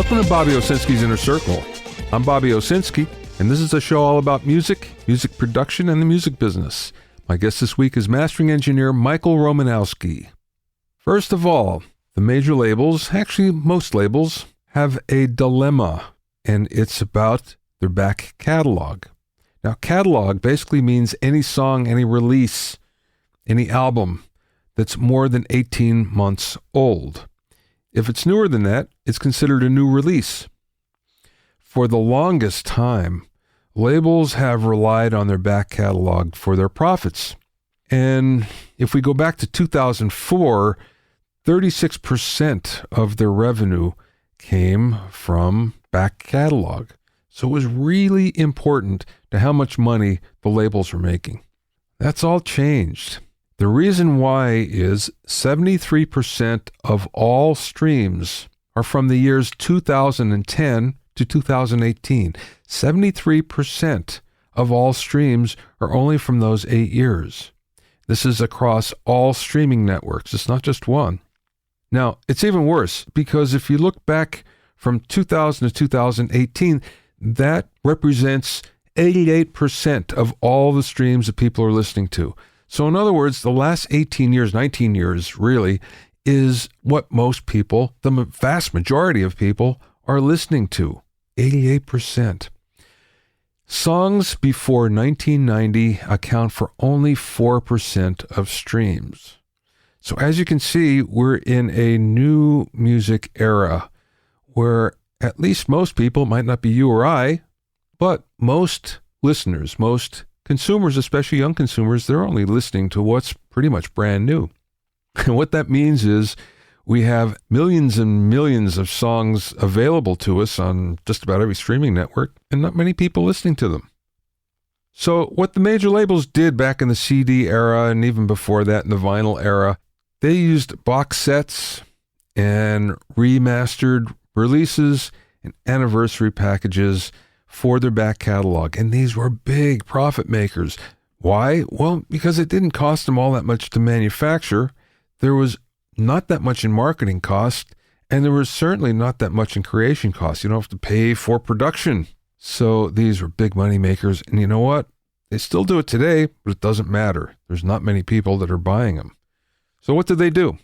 Welcome to Bobby Owsinski's Inner Circle. I'm Bobby Owsinski, and this is a show all about music, music production, and the music business. My guest this week is mastering engineer Michael Romanowski. First of all, the major labels, actually most labels, have a dilemma, and it's about their back catalog. Now, catalog basically means any song, any release, any album that's more than 18 months old. If it's newer than that, it's considered a new release. For the longest time, labels have relied on their back catalog for their profits. And if we go back to 2004, 36% of their revenue came from back catalog. So it was really important to how much money the labels were making. That's all changed. The reason why is 73% of all streams are from the years 2010 to 2018. 73% of all streams are only from those 8 years. This is across all streaming networks. It's not just one. Now, it's even worse because if you look back from 2000 to 2018, that represents 88% of all the streams that people are listening to. So in other words, the last 18 years, 19 years really, is what most people, the vast majority of people, are listening to. 88%. Songs before 1990 account for only 4% of streams. So as you can see, we're in a new music era where at least most people, might not be you or I, but most listeners, most consumers, especially young consumers, they're only listening to what's pretty much brand new. And what that means is we have millions and millions of songs available to us on just about every streaming network, and not many people listening to them. So what the major labels did back in the CD era, and even before that in the vinyl era, they used box sets and remastered releases and anniversary packages for their back catalog. And these were big profit makers. Why? Well, because it didn't cost them all that much to manufacture. There was not that much in marketing cost, and there was certainly not that much in creation costs. You don't have to pay for production. So these were big money makers. And you know what? They still do it today, but it doesn't matter. There's not many people that are buying them. So what did they do?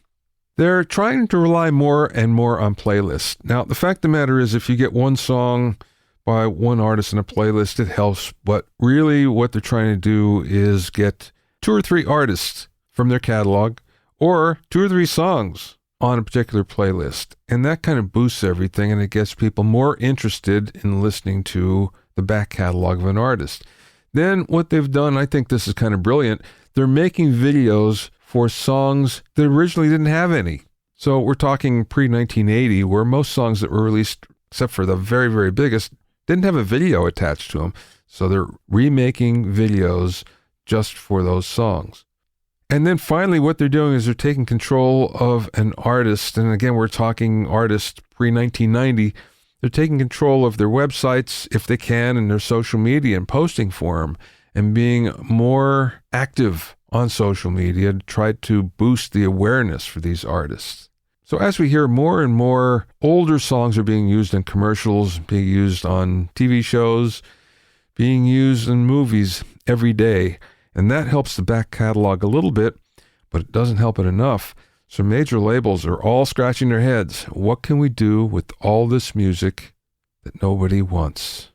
They're trying to rely more and more on playlists. Now, the fact of the matter is if you get one song by one artist in a playlist, it helps. But really what they're trying to do is get 2 or 3 artists from their catalog or 2 or 3 songs on a particular playlist. And that kind of boosts everything, and it gets people more interested in listening to the back catalog of an artist. Then what they've done, I think this is kind of brilliant, they're making videos for songs that originally didn't have any. So we're talking pre-1980, where most songs that were released, except for the very, very biggest, didn't have a video attached to them. So they're remaking videos just for those songs. And then finally, what they're doing is they're taking control of an artist. And again, we're talking artists pre-1990. They're taking control of their websites, if they can, and their social media and posting for them, and being more active on social media to try to boost the awareness for these artists. So as we hear more and more older songs are being used in commercials, being used on TV shows, being used in movies every day, and that helps the back catalog a little bit, but it doesn't help it enough. So major labels are all scratching their heads. What can we do with all this music that nobody wants?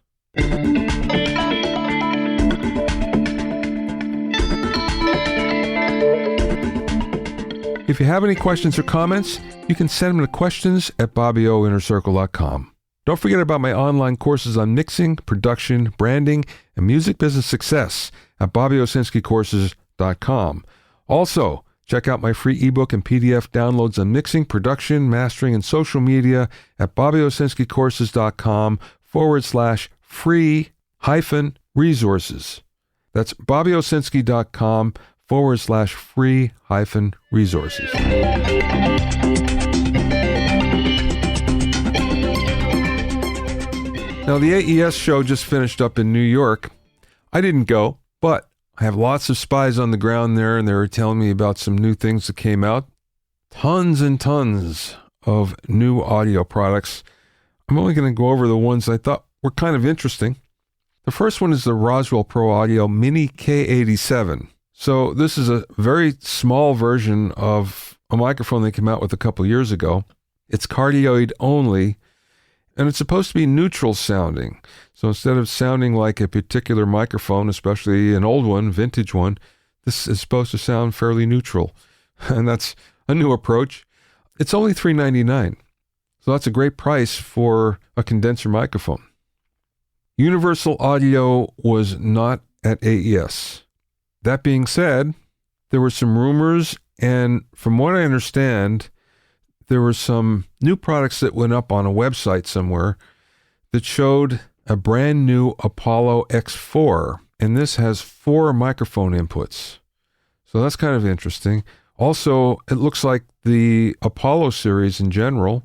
If you have any questions or comments, you can send them to questions@bobbyoinnercircle.com. Don't forget about my online courses on mixing, production, branding, and music business success at bobbyosinskicourses.com. Also, check out my free ebook and PDF downloads on mixing, production, mastering, and social media at bobbyosinskicourses.com/free-resources. That's bobbyosinski.com/free-resources. Now, the AES show just finished up in New York. I didn't go, but I have lots of spies on the ground there, and they were telling me about some new things that came out. Tons and tons of new audio products. I'm only going to go over the ones I thought were kind of interesting. The first one is the Roswell Pro Audio Mini K87. So this is a very small version of a microphone they came out with a couple years ago. It's cardioid only, and it's supposed to be neutral sounding. So instead of sounding like a particular microphone, especially an old one, vintage one, this is supposed to sound fairly neutral. And that's a new approach. It's only $399. So that's a great price for a condenser microphone. Universal Audio was not at AES. That being said, there were some rumors, and from what I understand, there were some new products that went up on a website somewhere that showed a brand new Apollo X4, and this has 4 microphone inputs. So that's kind of interesting. Also, it looks like the Apollo series in general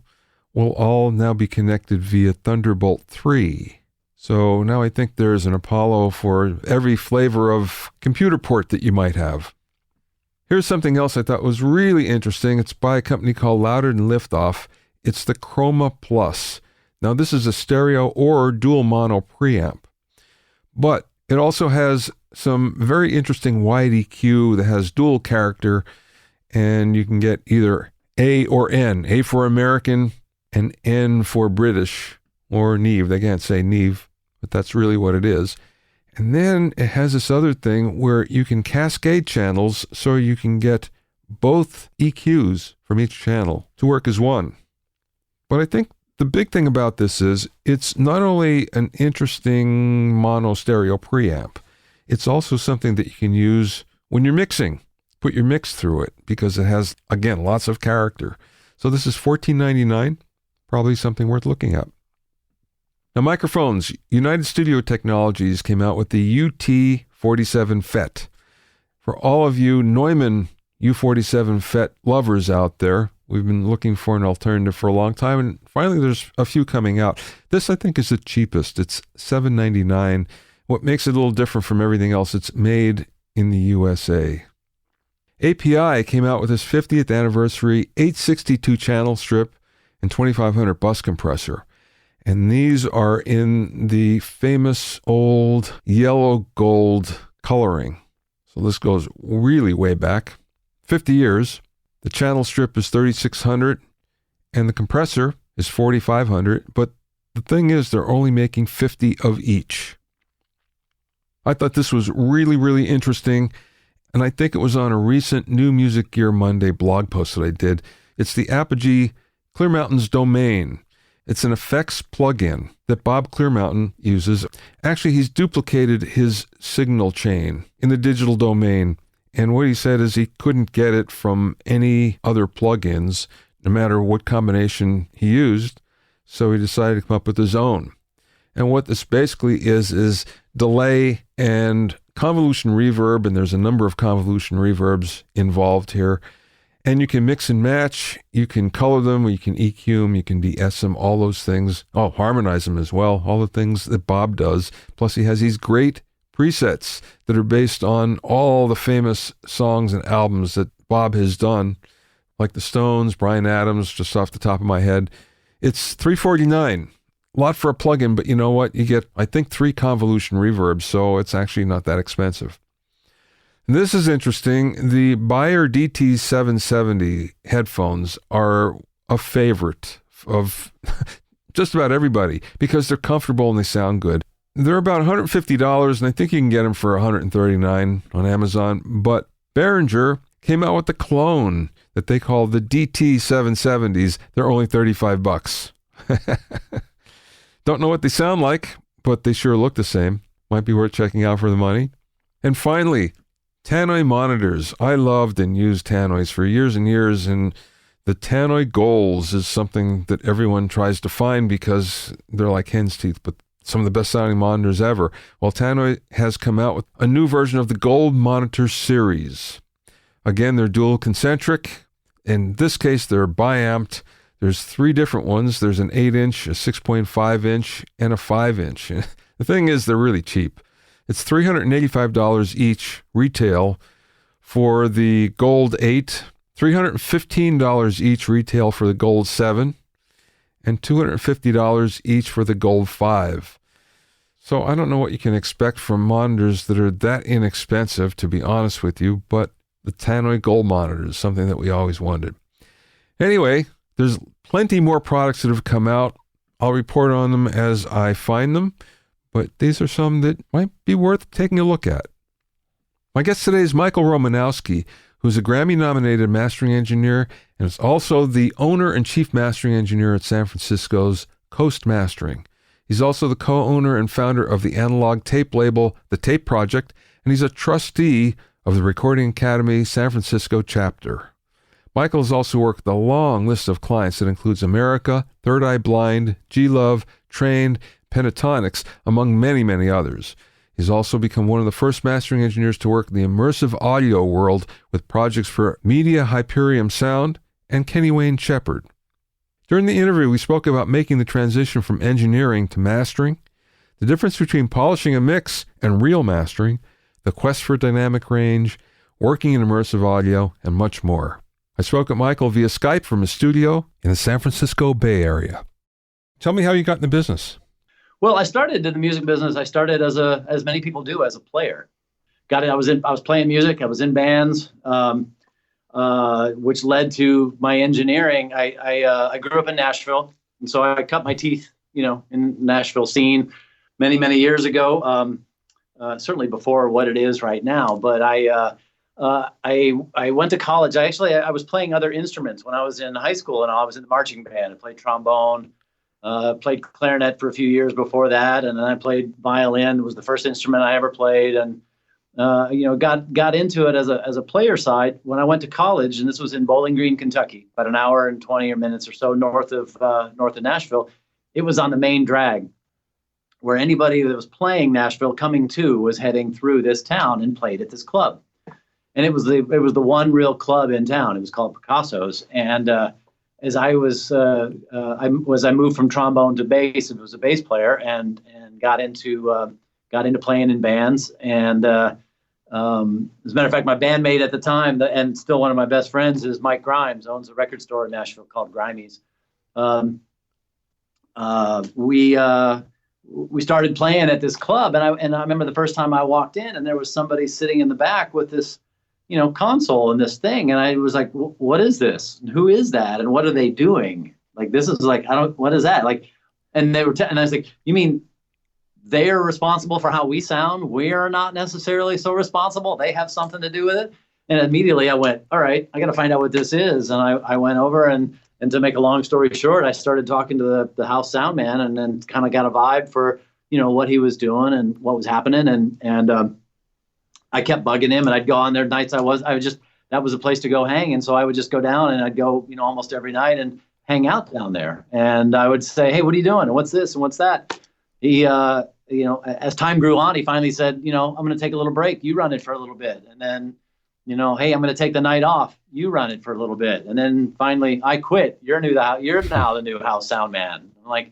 will all now be connected via Thunderbolt 3. So now I think there's an Apollo for every flavor of computer port that you might have. Here's something else I thought was really interesting. It's by a company called Louder Than Liftoff. It's the Chroma Plus. Now this is a stereo or dual mono preamp, but it also has some very interesting wide EQ that has dual character, and you can get either A or N, A for American and N for British, or Neve. They can't say Neve, but that's really what it is. And then it has this other thing where you can cascade channels so you can get both EQs from each channel to work as one. But I think the big thing about this is it's not only an interesting mono stereo preamp, it's also something that you can use when you're mixing. Put your mix through it because it has, again, lots of character. So this is $14.99, probably something worth looking at. Now, microphones. United Studio Technologies came out with the UT47 FET. For all of you Neumann U47 FET lovers out there, we've been looking for an alternative for a long time, and finally there's a few coming out. This, I think, is the cheapest. It's $7.99. What makes it a little different from everything else, it's made in the USA. API came out with its 50th anniversary 862 channel strip and 2500 bus compressor. And these are in the famous old yellow gold coloring. So this goes really way back, 50 years. The channel strip is 3600 and the compressor is 4500. But the thing is, they're only making 50 of each. I thought this was really, really interesting. And I think it was on a recent New Music Gear Monday blog post that I did. It's the Apogee Clear Mountains Domain. It's an effects plugin that Bob Clearmountain uses. Actually, he's duplicated his signal chain in the digital domain. And what he said is he couldn't get it from any other plugins, no matter what combination he used. So he decided to come up with his own. And what this basically is delay and convolution reverb, and there's a number of convolution reverbs involved here. And you can mix and match, you can color them, you can EQ them, you can de-ess them, all those things. Oh, harmonize them as well, all the things that Bob does. Plus he has these great presets that are based on all the famous songs and albums that Bob has done, like the Stones, Bryan Adams, just off the top of my head. It's $349. A lot for a plugin, but you know what? You get, I think, 3 convolution reverbs, so it's actually not that expensive. This is interesting. The Beyer DT770 headphones are a favorite of just about everybody because they're comfortable and they sound good. They're about $150, and I think you can get them for $139 on Amazon. But Behringer came out with the clone that they call the DT770s. They're only $35. Don't know what they sound like, but they sure look the same. Might be worth checking out for the money. And finally, Tannoy monitors. I loved and used Tannoys for years and years, and the Tannoy Goals is something that everyone tries to find because they're like hen's teeth, but some of the best sounding monitors ever. Well, Tannoy has come out with a new version of the Gold Monitor series. Again, they're dual concentric. In this case, they're biamped. There's 3 different ones. There's an 8-inch, a 6.5-inch, and a 5-inch. The thing is, they're really cheap. It's $385 each retail for the Gold 8, $315 each retail for the Gold 7, and $250 each for the Gold 5. So I don't know what you can expect from monitors that are that inexpensive, to be honest with you, but the Tannoy Gold monitor is something that we always wanted. Anyway, there's plenty more products that have come out. I'll report on them as I find them, but these are some that might be worth taking a look at. My guest today is Michael Romanowski, who's a Grammy-nominated mastering engineer and is also the owner and chief mastering engineer at San Francisco's Coast Mastering. He's also the co-owner and founder of the analog tape label, The Tape Project, and he's a trustee of the Recording Academy San Francisco chapter. Michael has also worked with a long list of clients that includes America, Third Eye Blind, G-Love, Trained, Pentatonix, among many, many others. He's also become one of the first mastering engineers to work in the immersive audio world with projects for Media Hyperium Sound and Kenny Wayne Shepard. During the interview, we spoke about making the transition from engineering to mastering, the difference between polishing a mix and real mastering, the quest for dynamic range, working in immersive audio, and much more. I spoke with Michael via Skype from his studio in the San Francisco Bay Area. Tell me how you got in the business. Well, I started in the music business. I started as many people do, as a player. I was playing music. I was in bands. Which led to my engineering. I grew up in Nashville, and so I cut my teeth, in Nashville scene many, many years ago. Certainly before what it is right now. But I went to college. I was playing other instruments when I was in high school, and I was in the marching band. I played trombone, played clarinet for a few years before that, and then I played violin. It was the first instrument I ever played, and got into it as a player side when I went to college, and this was in Bowling Green, Kentucky, about an hour and 20 minutes or so north of Nashville. It was on the main drag, where anybody that was playing Nashville coming to was heading through this town and played at this club, and it was the one real club in town. It was called Picasso's, and as I moved from trombone to bass, it was a bass player, and got into playing in bands. And as a matter of fact, my bandmate at the time, and still one of my best friends, is Mike Grimes, owns a record store in Nashville called Grimey's. We started playing at this club, and I remember the first time I walked in, and there was somebody sitting in the back with this, console and this thing, and I was like, "What is this? Who is that? And what are they doing? Like, this is like, what is that? Like?" And they were, and I was like, "You mean they are responsible for how we sound? We are not necessarily so responsible. They have something to do with it." And immediately I went, "All right, I got to find out what this is." And I went over, and to make a long story short, I started talking to the house sound man, and then kind of got a vibe for, what he was doing and what was happening. And I kept bugging him, and I'd go on there nights that was a place to go hang. And so I would just go down, and I'd go, almost every night and hang out down there. And I would say, "Hey, what are you doing? And what's this? And what's that?" He, as time grew on, he finally said, "I'm going to take a little break. You run it for a little bit." And then, "Hey, I'm going to take the night off. You run it for a little bit." And then finally, "I quit. You're now the new house sound man." I'm like,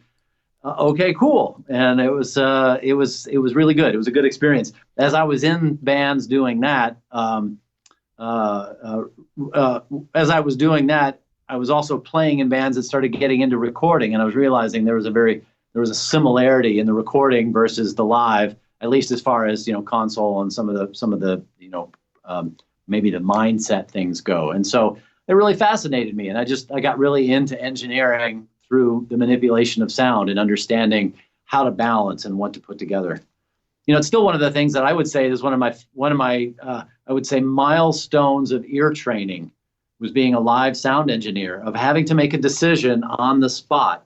"Okay, cool." And it was really good. It was a good experience. As I was in bands doing that, I was also playing in bands that started getting into recording, and I was realizing there was a similarity in the recording versus the live, at least as far as console and some of the maybe the mindset things go. And so it really fascinated me, and I got really into engineering through the manipulation of sound and understanding how to balance and what to put together. It's still one of the things that I would say is one of my I would say milestones of ear training was being a live sound engineer, of having to make a decision on the spot.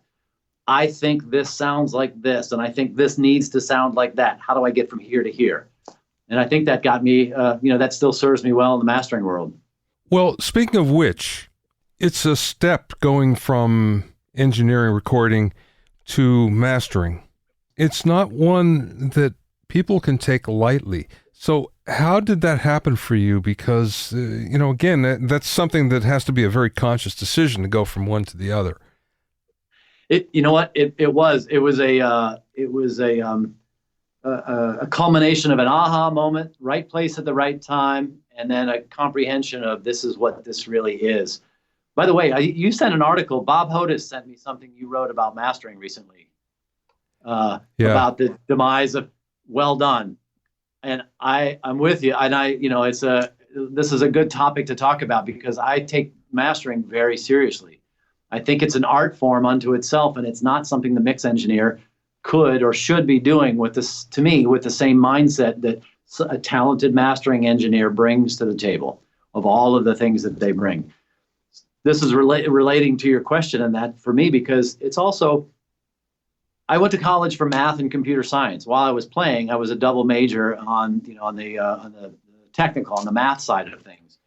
I think this sounds like this, and I think this needs to sound like that. How do I get from here to here? And I think that got me, that still serves me well in the mastering world. Well, speaking of which, it's a step going from engineering recording to mastering. It's not one that people can take lightly. So how did that happen for you? Because, again, that's something that has to be a very conscious decision to go from one to the other. It was a culmination of an aha moment, right place at the right time, and then a comprehension of this is what this really is. By the way, you sent an article. Bob Hodis sent me something you wrote about mastering recently, about the demise of Well Done. And I'm with you. And this is a good topic to talk about because I take mastering very seriously. I think it's an art form unto itself, and it's not something the mix engineer could or should be doing with this, to me, with the same mindset that a talented mastering engineer brings to the table of all of the things that they bring. This is relating to your question and that for me, because it's also, I went to college for math and computer science. While I was playing, I was a double major on the technical, on the math side of things.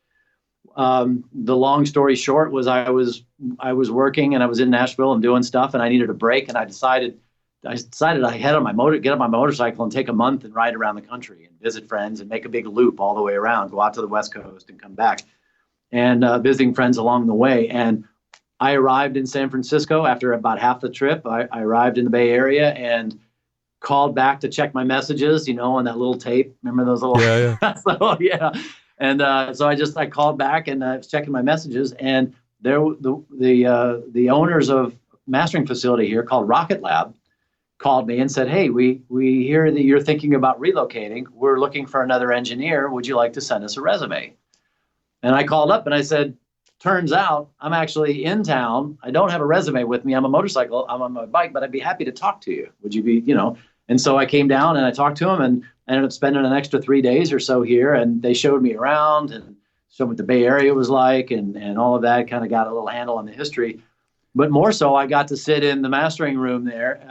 The long story short was I was working and I was in Nashville and doing stuff, and I needed a break, and I decided I get on my motorcycle and take a month and ride around the country and visit friends and make a big loop all the way around, go out to the West Coast and come back, and visiting friends along the way. And I arrived in San Francisco after about half the trip. I arrived in the Bay Area and called back to check my messages, on that little tape. Remember those little? Yeah. So, yeah. And so I called back and I was checking my messages, and the owners of mastering facility here called Rocket Lab called me and said, "Hey, we hear that you're thinking about relocating. We're looking for another engineer. Would you like to send us a resume?" And I called up and I said, "Turns out I'm actually in town. I don't have a resume with me. I'm on my bike, but I'd be happy to talk to you. Would you be, And so I came down and I talked to them and ended up spending an extra 3 days or so here. And they showed me around and showed me what the Bay Area was like and all of that. Kind of got a little handle on the history. But more so, I got to sit in the mastering room there.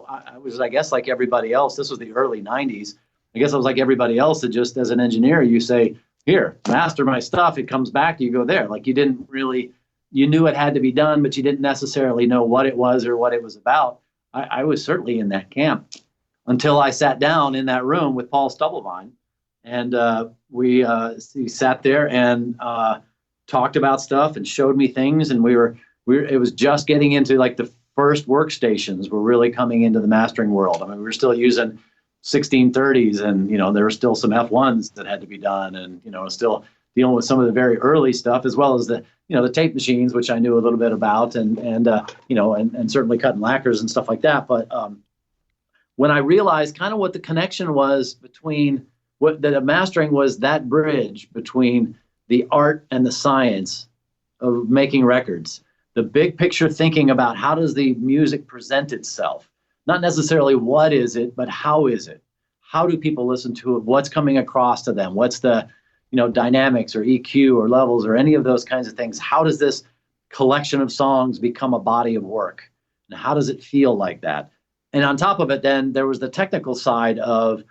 I was, I guess, like everybody else. This was the early 90s. I guess I was like everybody else that just as an engineer, you say, "Here, master my stuff." It comes back, you go there. Like you knew it had to be done, but you didn't necessarily know what it was or what it was about. I was certainly in that camp until I sat down in that room with Paul Stubblevine. And we sat there and talked about stuff and showed me things. And it was just getting into like the first workstations were really coming into the mastering world. I mean, we were still using 1630s, and there were still some F1s that had to be done, and still dealing with some of the very early stuff, as well as the tape machines, which I knew a little bit about, and certainly cutting lacquers and stuff like that. But when I realized kind of what the connection was between that mastering was that bridge between the art and the science of making records, the big picture thinking about how does the music present itself. Not necessarily what is it, but how is it? How do people listen to it? What's coming across to them? What's the, dynamics or EQ or levels or any of those kinds of things? How does this collection of songs become a body of work? And how does it feel like that? And on top of it, then there was the technical side of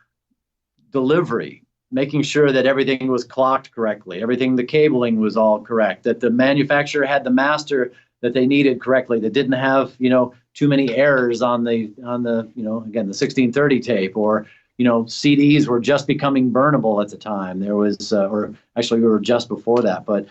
delivery, making sure that everything was clocked correctly, the cabling was all correct, that the manufacturer had the master that they needed correctly, that didn't have, too many errors on the again, the 1630 tape, or, CDs were just becoming burnable at the time. There was, or actually we were just before that, but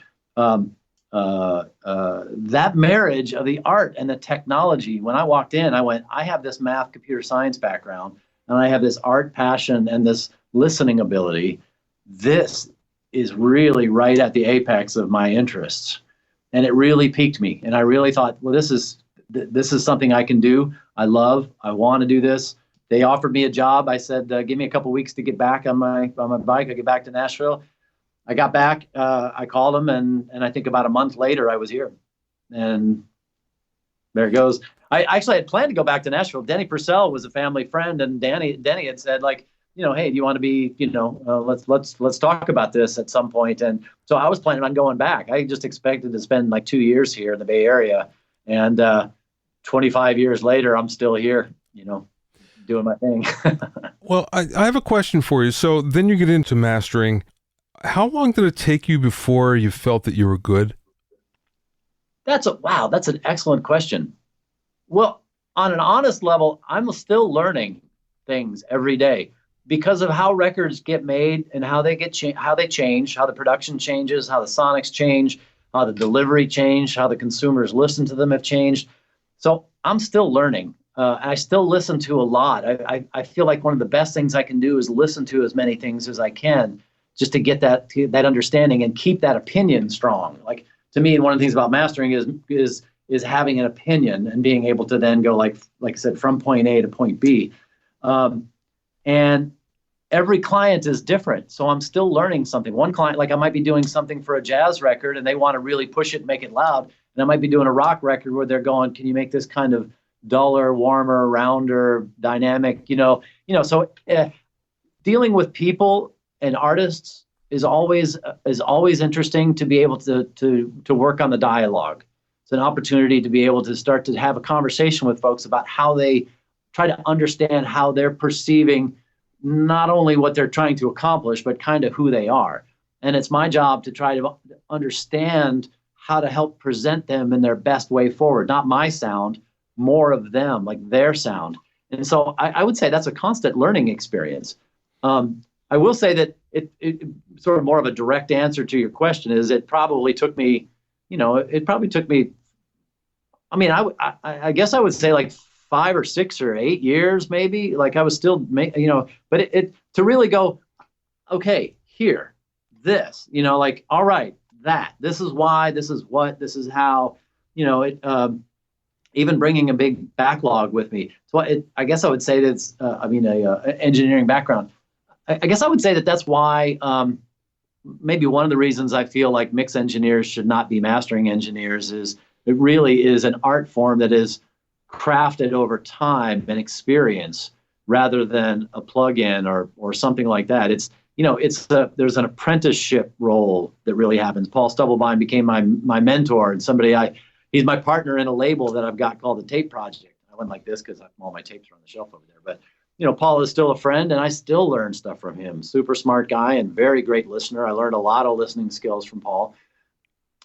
that marriage of the art and the technology, when I walked in, I went, I have this math computer science background, and I have this art passion and this listening ability. This is really right at the apex of my interests. And it really piqued me. And I really thought, well, this is something I can do. I want to do this. They offered me a job. I said, give me a couple weeks to get back on my bike. I get back to Nashville. I got back. I called them, and I think about a month later, I was here. And there it goes. I actually had planned to go back to Nashville. Denny Purcell was a family friend, and Denny had said, like, hey, do you want to be, let's talk about this at some point. And so I was planning on going back. I just expected to spend like 2 years here in the Bay Area. And 25 years later, I'm still here, doing my thing. Well, I have a question for you. So then you get into mastering. How long did it take you before you felt that you were good? That's an excellent question. Well, on an honest level, I'm still learning things every day because of how records get made and how they change, how the production changes, how the sonics change, how the delivery changed, how the consumers listen to them have changed. So I'm still learning. I still listen to a lot. I feel like one of the best things I can do is listen to as many things as I can, just to get that understanding and keep that opinion strong. Like to me, one of the things about mastering is having an opinion and being able to then go like I said, from point A to point B. And every client is different. So I'm still learning something. One client, like I might be doing something for a jazz record and they want to really push it and make it loud. And I might be doing a rock record where they're going, can you make this kind of duller, warmer, rounder, dynamic, so dealing with people and artists is always interesting to be able to work on the dialogue. It's an opportunity to be able to start to have a conversation with folks about how they try to understand how they're perceiving not only what they're trying to accomplish, but kind of who they are. And it's my job to try to understand how to help present them in their best way forward, not my sound, more of them, like their sound. And so I would say that's a constant learning experience. I will say that it sort of more of a direct answer to your question is it probably took me, I guess I would say like 5 or 6 or 8 years, maybe. Like I was still, but it to really go, okay, here, this, like, all right, that, this is why, this is what, this is how, even bringing a big backlog with me. So I guess I would say that's, engineering background. I guess I would say that's why maybe one of the reasons I feel like mix engineers should not be mastering engineers is it really is an art form that is crafted over time and experience rather than a plug-in or something like that. It's there's an apprenticeship role that really happens. Paul Stubblebine became my mentor and he's my partner in a label that I've got called the Tape Project. I went like this because all my tapes are on the shelf over there. But Paul is still a friend and I still learn stuff from him. Super smart guy and very great listener. I learned a lot of listening skills from Paul,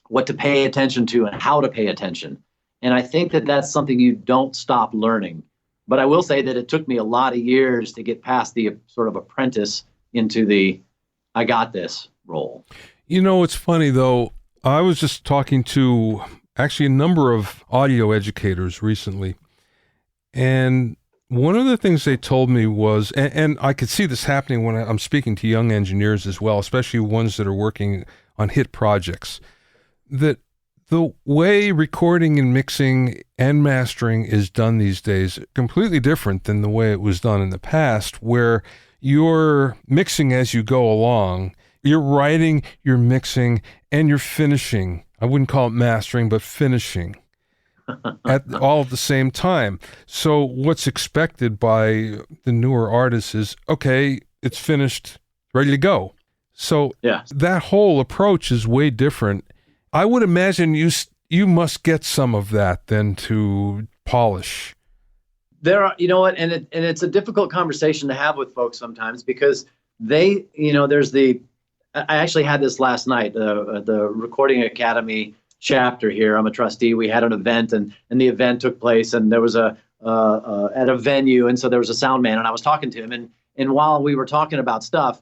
what to pay attention to and how to pay attention. And I think that that's something you don't stop learning. But I will say that it took me a lot of years to get past the sort of apprentice into the I got this role. It's funny, though. I was just talking to actually a number of audio educators recently. And one of the things they told me was, and I could see this happening when I'm speaking to young engineers as well, especially ones that are working on hit projects, that the way recording and mixing and mastering is done these days is completely different than the way it was done in the past, where you're mixing as you go along. You're writing, you're mixing, and you're finishing. I wouldn't call it mastering, but finishing all at the same time. So what's expected by the newer artists is, okay, it's finished, ready to go. So that whole approach is way different. I would imagine you must get some of that then to polish. There are, and it's a difficult conversation to have with folks sometimes because they, I actually had this last night, the Recording Academy chapter here. I'm a trustee. We had an event and the event took place and there was at a venue. And so there was a sound man and I was talking to him and while we were talking about stuff,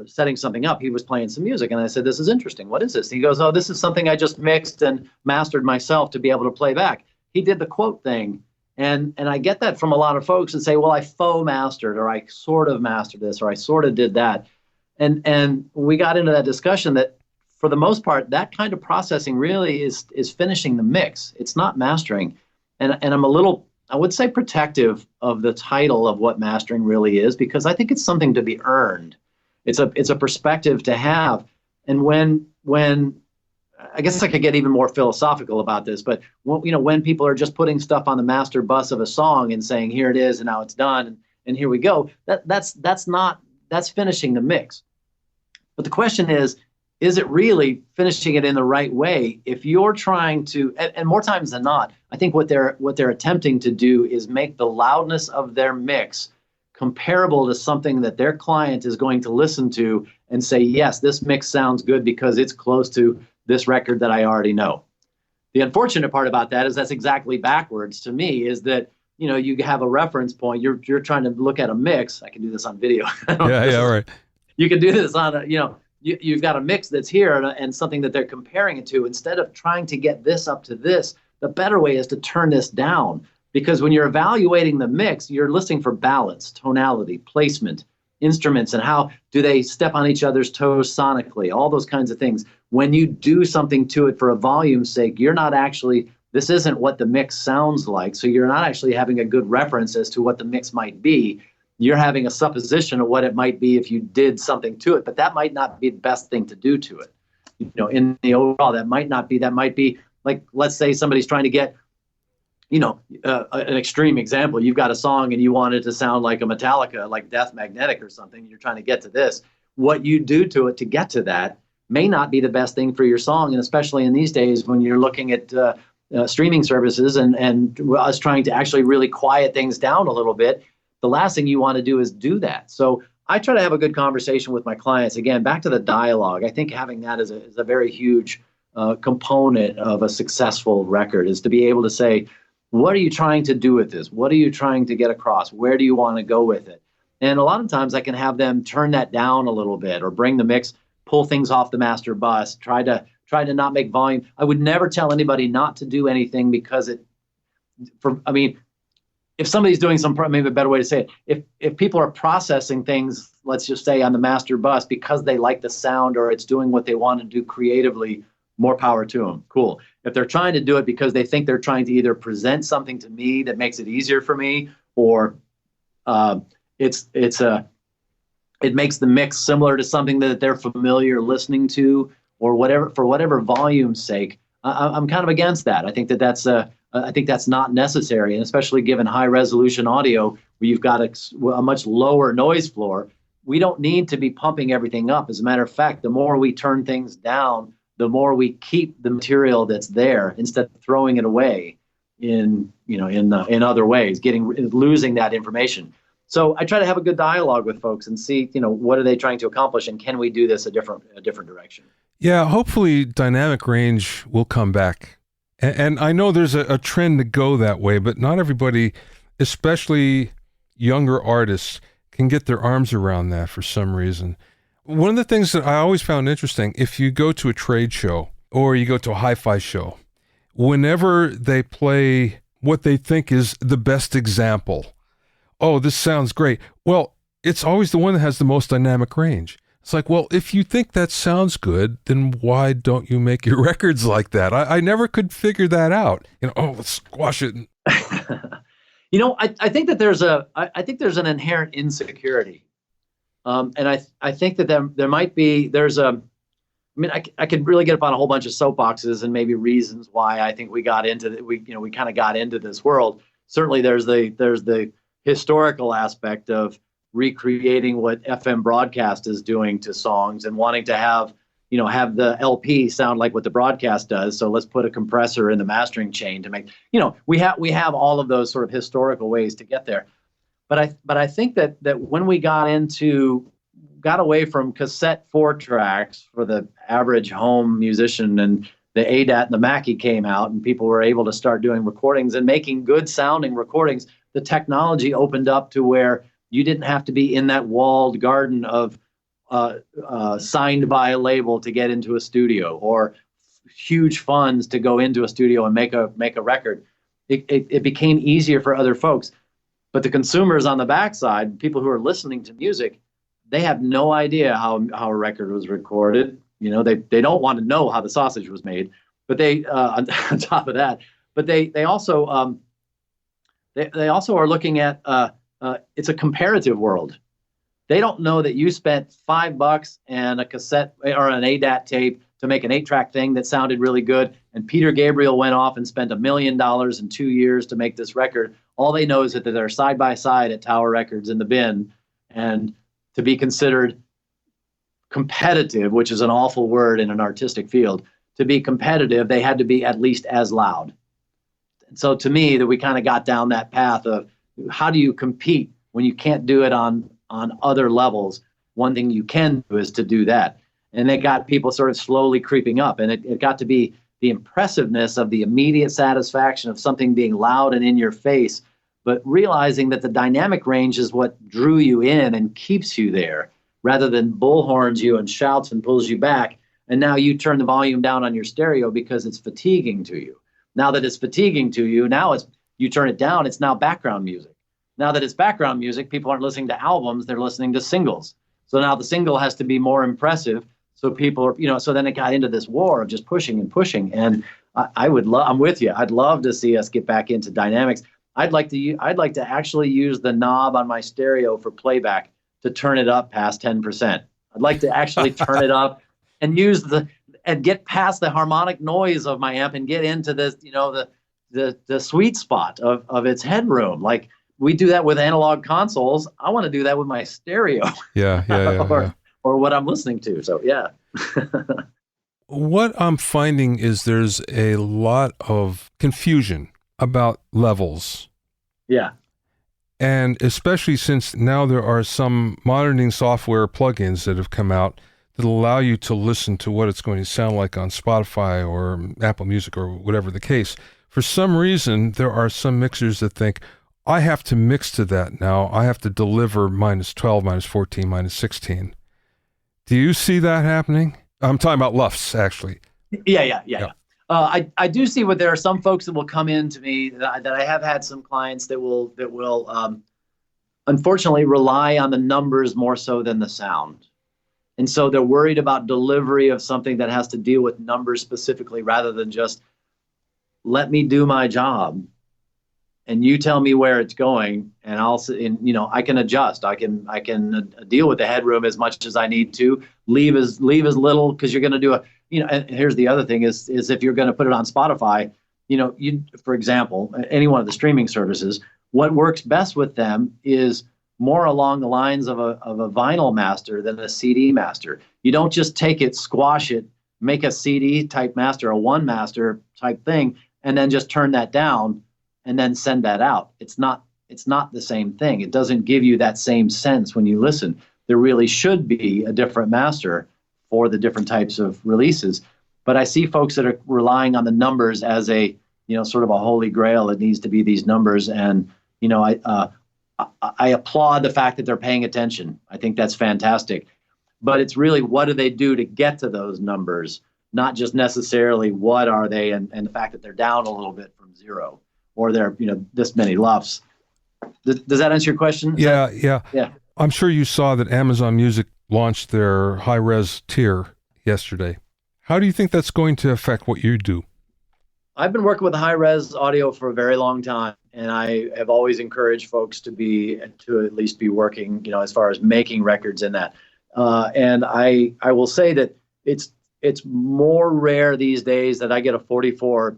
setting something up, he was playing some music. And I said, this is interesting. What is this? And he goes, oh, this is something I just mixed and mastered myself to be able to play back. He did the quote thing. And I get that from a lot of folks that say, well, I faux mastered, or I sort of mastered this, or I sort of did that. And we got into that discussion that for the most part, that kind of processing really is finishing the mix. It's not mastering. And I'm a little, I would say, protective of the title of what mastering really is, because I think it's something to be earned. It's a perspective to have. And when I guess I could get even more philosophical about this, but when people are just putting stuff on the master bus of a song and saying, here it is, and now it's done, and here we go, that's finishing the mix. But the question is it really finishing it in the right way? If you're trying to, and more times than not, I think what they're attempting to do is make the loudness of their mix comparable to something that their client is going to listen to and say, yes, this mix sounds good because it's close to this record that I already know. The unfortunate part about that is that's exactly backwards to me, is that, you have a reference point. You're trying to look at a mix. I can do this on video. Right. You can do this on you've got a mix that's here and something that they're comparing it to. Instead of trying to get this up to this, the better way is to turn this down. Because when you're evaluating the mix, you're listening for balance, tonality, placement, instruments and how do they step on each other's toes sonically, all those kinds of things. When you do something to it for a volume's sake, you're not actually, this isn't what the mix sounds like. So you're not actually having a good reference as to what the mix might be. You're having a supposition of what it might be if you did something to it, but that might not be the best thing to do to it. You know, in the overall, that might be like, let's say somebody's trying to get, you know, an extreme example. You've got a song and you want it to sound like a Metallica, like Death Magnetic or something. You're trying to get to this. What you do to it to get to that may not be the best thing for your song. And especially in these days when you're looking at streaming services and us trying to actually really quiet things down a little bit, the last thing you want to do is do that. So I try to have a good conversation with my clients. Again, back to the dialogue. I think having that is a very huge component of a successful record, is to be able to say, what are you trying to do with this? What are you trying to get across? Where do you want to go with it? And a lot of times I can have them turn that down a little bit, or bring the mix, pull things off the master bus, try to not make volume. I would never tell anybody not to do anything because if somebody's doing maybe a better way to say it, if people are processing things, let's just say on the master bus, because they like the sound or it's doing what they want to do creatively, more power to them. Cool. If they're trying to do it because they think they're trying to either present something to me that makes it easier for me, or it makes the mix similar to something that they're familiar listening to, or whatever, for whatever volume's sake, I'm kind of against that. I think that's not necessary, and especially given high resolution audio where you've got a much lower noise floor, we don't need to be pumping everything up. As a matter of fact, the more we turn things down, the more we keep the material that's there instead of throwing it away in other ways, losing that information. So I try to have a good dialogue with folks and see, what are they trying to accomplish, and can we do this a different direction? Yeah, hopefully dynamic range will come back. And I know there's a trend to go that way, but not everybody, especially younger artists, can get their arms around that for some reason. One of the things that I always found interesting, if you go to a trade show or you go to a hi-fi show, whenever they play what they think is the best example, oh, this sounds great. Well, it's always the one that has the most dynamic range. It's like, well, if you think that sounds good, then why don't you make your records like that? I never could figure that out. Let's squash it. I think that there's an inherent insecurity. And I think that there might be, I could really get up on a whole bunch of soapboxes and maybe reasons why I think we got into we kind of got into this world. Certainly there's the historical aspect of recreating what FM broadcast is doing to songs and wanting to have the LP sound like what the broadcast does. So let's put a compressor in the mastering chain to make, we have all of those sort of historical ways to get there. But I think that when we got away from cassette 4-tracks for the average home musician, and the ADAT and the Mackie came out, and people were able to start doing recordings and making good sounding recordings, the technology opened up to where you didn't have to be in that walled garden of signed by a label to get into a studio, or huge funds to go into a studio and make a record. It became easier for other folks. But the consumers on the backside, people who are listening to music, they have no idea how a record was recorded. They don't want to know how the sausage was made. But they on top of that, but they also are looking at it's a comparative world. They don't know that you spent $5 and a cassette or an ADAT tape to make an 8-track thing that sounded really good, and Peter Gabriel went off and spent $1 million in 2 years to make this record. All they know is that they're side by side at Tower Records in the bin, and to be considered competitive, which is an awful word in an artistic field, to be competitive, they had to be at least as loud. And so to me, that we kind of got down that path of how do you compete when you can't do it on other levels? One thing you can do is to do that. And it got people sort of slowly creeping up, and it got to be the impressiveness of the immediate satisfaction of something being loud and in your face, but realizing that the dynamic range is what drew you in and keeps you there, rather than bullhorns you and shouts and pulls you back. And now you turn the volume down on your stereo because it's fatiguing to you. Now that it's fatiguing to you, you turn it down, it's now background music. Now that it's background music, people aren't listening to albums, they're listening to singles. So now the single has to be more impressive. So people are, so then it got into this war of just pushing and pushing. And I'm with you. I'd love to see us get back into dynamics. I'd like to actually use the knob on my stereo for playback to turn it up past 10%. I'd like to actually turn it up and and get past the harmonic noise of my amp and get into this, the sweet spot of its headroom. Like we do that with analog consoles. I want to do that with my stereo. Yeah. Or what I'm listening to. So yeah. What I'm finding is there's a lot of confusion about levels. Yeah. And especially since now there are some monitoring software plugins that have come out that allow you to listen to what it's going to sound like on Spotify or Apple Music or whatever the case. For some reason, there are some mixers that think, I have to mix to that now. I have to deliver -12, -14, -16. Do you see that happening? I'm talking about LUFS, actually. Yeah. I do see there are some folks that will come in to me that I have had some clients that will unfortunately rely on the numbers more so than the sound. And so they're worried about delivery of something that has to deal with numbers specifically rather than just let me do my job and you tell me where it's going and I can adjust. I can deal with the headroom as much as I need to, leave as little, because you're going to do and here's the other thing is if you're going to put it on Spotify, for example, any one of the streaming services, what works best with them is more along the lines of a vinyl master than a CD master. You don't just take it, squash it, make a CD type master, a one master type thing, and then just turn that down and then send that out. It's not the same thing. It doesn't give you that same sense when you listen. There really should be a different master for the different types of releases. But I see folks that are relying on the numbers as a, sort of a holy grail. It needs to be these numbers. And, I applaud the fact that they're paying attention. I think that's fantastic. But it's really, what do they do to get to those numbers? Not just necessarily what are they and the fact that they're down a little bit from zero or they're, this many LUFS. Does that answer your question? Yeah. I'm sure you saw that Amazon Music launched their high-res tier yesterday. How do you think that's going to affect what you do? I've been working with high-res audio for a very long time, and I have always encouraged folks to at least be working, as far as making records in that. And I will say that it's more rare these days that I get a 44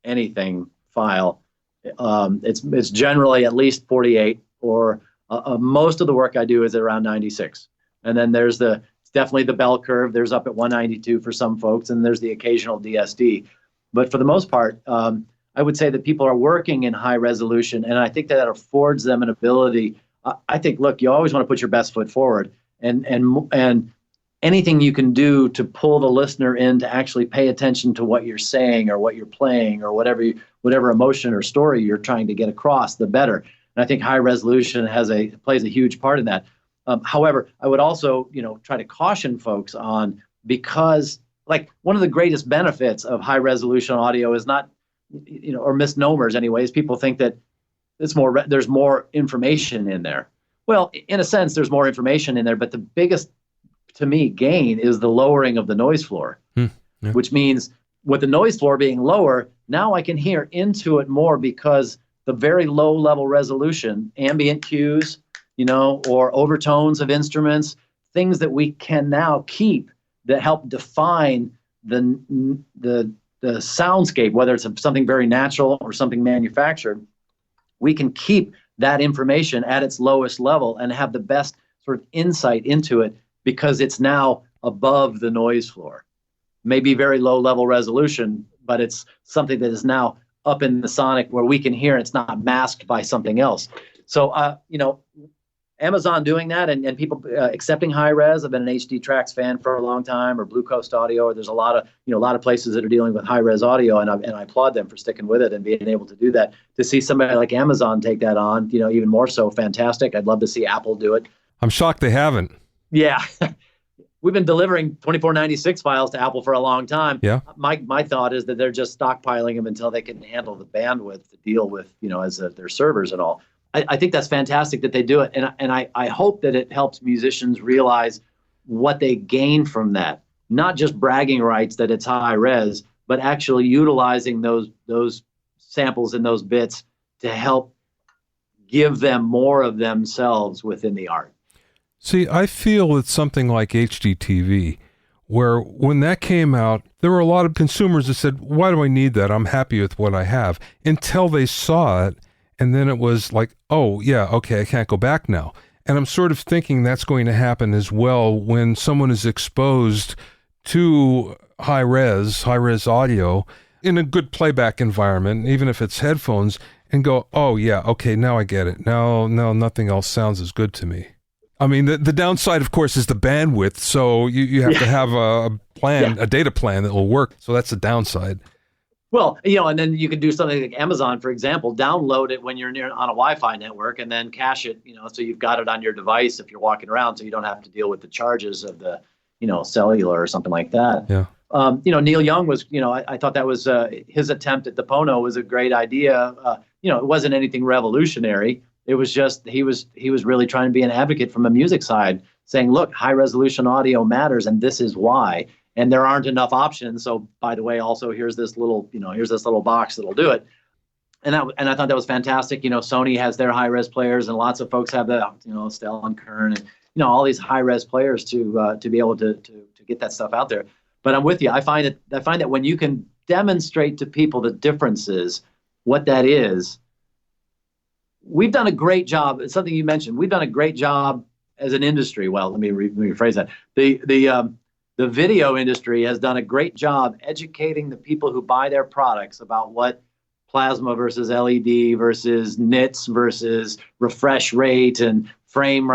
anything file. It's generally at least 48, or most of the work I do is around 96. And then there's it's definitely the bell curve. There's up at 192 for some folks, and there's the occasional DSD. But for the most part, I would say that people are working in high resolution, and I think that affords them an ability. I think, look, you always want to put your best foot forward, and anything you can do to pull the listener in to actually pay attention to what you're saying or what you're playing or whatever emotion or story you're trying to get across, the better. And I think high resolution plays a huge part in that. However, I would also, try to caution folks on, because like one of the greatest benefits of high resolution audio is not, or misnomers anyways. People think that there's more information in there. Well, in a sense, there's more information in there, but the biggest, to me, gain is the lowering of the noise floor, which means with the noise floor being lower, now I can hear into it more, because the very low level resolution, ambient cues, or overtones of instruments, things that we can now keep that help define the soundscape, whether it's something very natural or something manufactured, we can keep that information at its lowest level and have the best sort of insight into it, because it's now above the noise floor. Maybe very low level resolution, but it's something that is now up in the sonic where we can hear it's not masked by something else. So, Amazon doing that and people accepting high res. I've been an HD Tracks fan for a long time, or Blue Coast Audio, or there's a lot of places that are dealing with high res audio, and I applaud them for sticking with it and being able to do that. To see somebody like Amazon take that on, even more so, fantastic. I'd love to see Apple do it. I'm shocked they haven't. Yeah. We've been delivering 2496 files to Apple for a long time. Yeah. My thought is that they're just stockpiling them until they can handle the bandwidth to deal with, as their servers and all. I think that's fantastic that they do it. And I hope that it helps musicians realize what they gain from that. Not just bragging rights that it's high res, but actually utilizing those samples and those bits to help give them more of themselves within the art. See, I feel it's something like HDTV, where when that came out, there were a lot of consumers that said, why do I need that? I'm happy with what I have, until they saw it. And then it was like, oh, yeah, okay, I can't go back now. And I'm sort of thinking that's going to happen as well when someone is exposed to high-res audio in a good playback environment, even if it's headphones, and go, oh, yeah, okay, now I get it. Now nothing else sounds as good to me. I mean, the downside, of course, is the bandwidth. So you have to have a plan, a data plan that will work. So that's the downside. Well, and then you can do something like Amazon, for example, download it when you're on a Wi-Fi network and then cache it, so you've got it on your device if you're walking around, so you don't have to deal with the charges of the, cellular or something like that. Yeah. Neil Young was, I thought that was his attempt at the Pono was a great idea. It wasn't anything revolutionary. It was just he was really trying to be an advocate from a music side, saying, look, high resolution audio matters, and this is why. And there aren't enough options. So, by the way, also here's this little box that'll do it. And I thought that was fantastic. Sony has their high res players, and lots of folks have the Stella and Kern, and all these high res players to be able to get that stuff out there. But I'm with you. I find that when you can demonstrate to people the differences, what that is. We've done a great job. It's something you mentioned. We've done a great job as an industry. Well, let me rephrase that. The video industry has done a great job educating the people who buy their products about what plasma versus LED versus nits versus refresh rate and frame.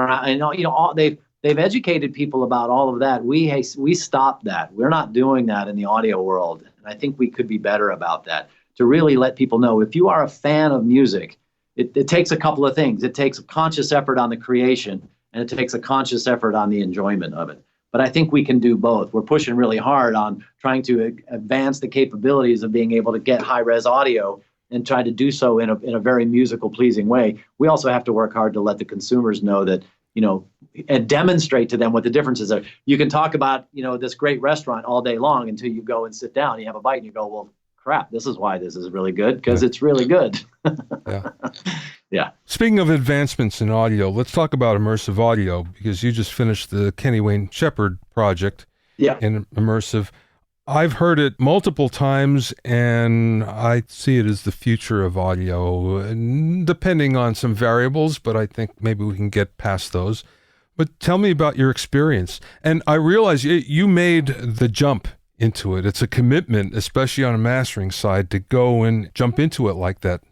They've educated people about all of that. We stopped that. We're not doing that in the audio world, and I think we could be better about that, to really let people know, if you are a fan of music, it takes a couple of things. It takes a conscious effort on the creation, and it takes a conscious effort on the enjoyment of it. But I think we can do both. We're pushing really hard on trying to advance the capabilities of being able to get high-res audio and try to do so in a very musical, pleasing way. We also have to work hard to let the consumers know that, and demonstrate to them what the differences are. You can talk about, this great restaurant all day long until you go and sit down, you have a bite, and you go, well, crap, this is why this is really good, because it's really good. Yeah. Yeah. Speaking of advancements in audio, let's talk about immersive audio, because you just finished the Kenny Wayne Shepard project in immersive. I've heard it multiple times, and I see it as the future of audio, depending on some variables, but I think maybe we can get past those. But tell me about your experience. And I realize you made the jump into it. It's a commitment, especially on a mastering side, to go and jump into it like that.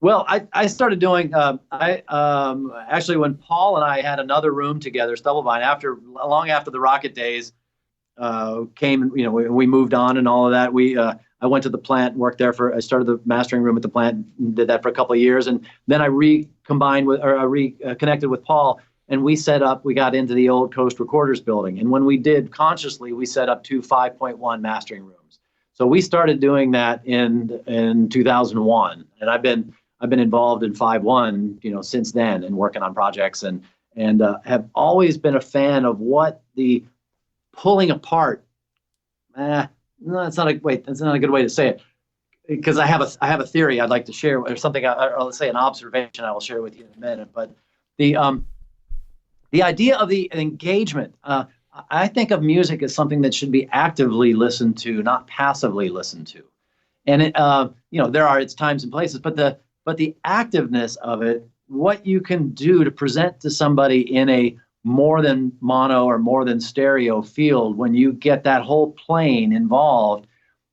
Well, I started doing, actually when Paul and I had another room together, Stubblebine, long after the Rocket days came, we moved on and all of that. I went to the plant and worked there I started the mastering room at the plant, and did that for a couple of years. And then I reconnected with Paul, and we got into the old Coast Recorders building. And when we did consciously, we set up 2 5.1 mastering rooms. So we started doing that in 2001. And I've been involved in 5.1, since then, and working on projects, and have always been a fan of what the pulling apart. That's not a good way to say it, because I have a theory I'd like to share, or something, or let's say an observation I will share with you in a minute. But the idea of the engagement, I think of music as something that should be actively listened to, not passively listened to. And there are its times and places, but the activeness of it, what you can do to present to somebody in a more than mono or more than stereo field, when you get that whole plane involved,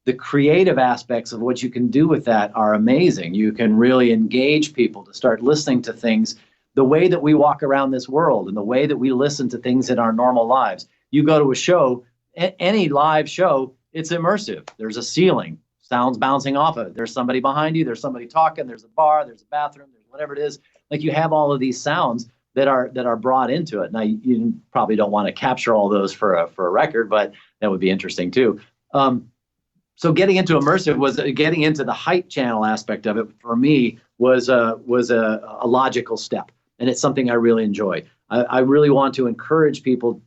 the creative aspects of what you can do with that are amazing. You can really engage people to start listening to things the way that we walk around this world, and the way that we listen to things in our normal lives. You go to a show, any live show, it's immersive. There's a ceiling, sounds bouncing off of it. There's somebody behind you, there's somebody talking, there's a bar, there's a bathroom, there's whatever it is. Like, you have all of these sounds that are brought into it. Now, you probably don't want to capture all those for a record, but that would be interesting too. So getting into immersive was getting into the height channel aspect of it. For me, a logical step, and it's something I really enjoy. I really want to encourage people.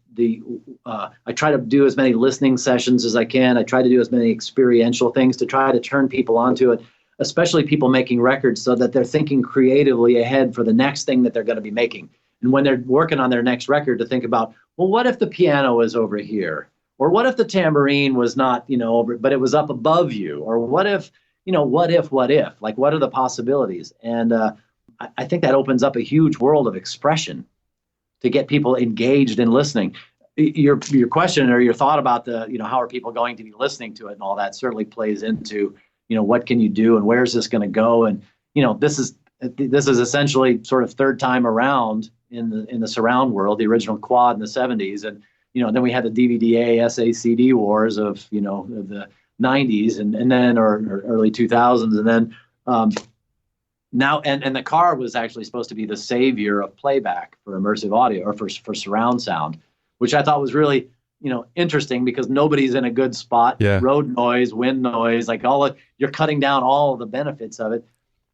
I try to do as many listening sessions as I can. I try to do as many experiential things to try to turn people onto it, especially people making records, so that they're thinking creatively ahead for the next thing that they're going to be making. And when they're working on their next record, to think about, well, what if the piano was over here? Or what if the tambourine was not, over, but it was up above you? Or what if, what if? Like, what are the possibilities? And I think that opens up a huge world of expression to get people engaged in listening. Your question or your thought about how are people going to be listening to it and all that certainly plays into, what can you do and where's this going to go? And, this is essentially sort of third time around in the surround world, the original quad in the 70s. And, then we had the DVD-A, SACD wars of the 90s and then, or early 2000s. And then now, and the car was actually supposed to be the savior of playback for immersive audio or for surround sound, which I thought was really, interesting because nobody's in a good spot. Yeah. Road noise, wind noise, like you're cutting down all of the benefits of it.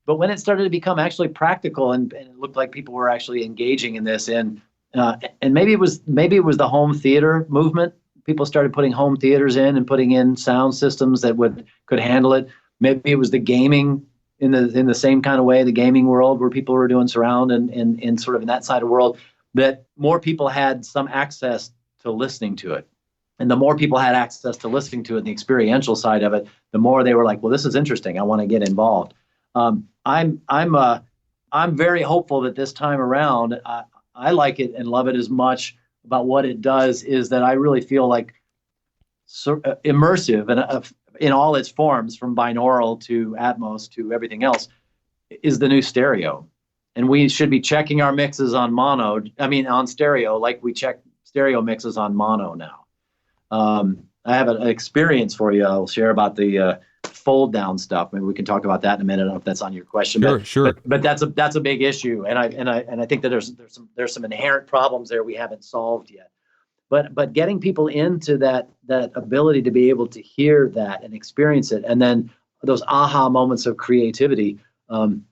But when it started to become actually practical and it looked like people were actually engaging in this, and maybe it was the home theater movement. People started putting home theaters in and putting in sound systems that could handle it. Maybe it was the gaming in the same kind of way, the gaming world where people were doing surround and sort of in that side of the world, that more people had some access to listening to it. And the more people had access to listening to it, the experiential side of it, the more they were like, well, this is interesting. I want to get involved. I'm very hopeful that this time around, I like it and love it as much about what it does is that I really feel like immersive and in all its forms, from binaural to Atmos to everything else, is the new stereo. And we should be checking our mixes on on stereo, like we check stereo mixes on mono now. I have an experience for you I'll share about the fold down stuff. Maybe we can talk about that in a minute. I don't know if that's on your question. Sure. But that's a big issue, and I think that there's some inherent problems there we haven't solved yet. But getting people into that ability to be able to hear that and experience it, and then those aha moments of creativity. I'm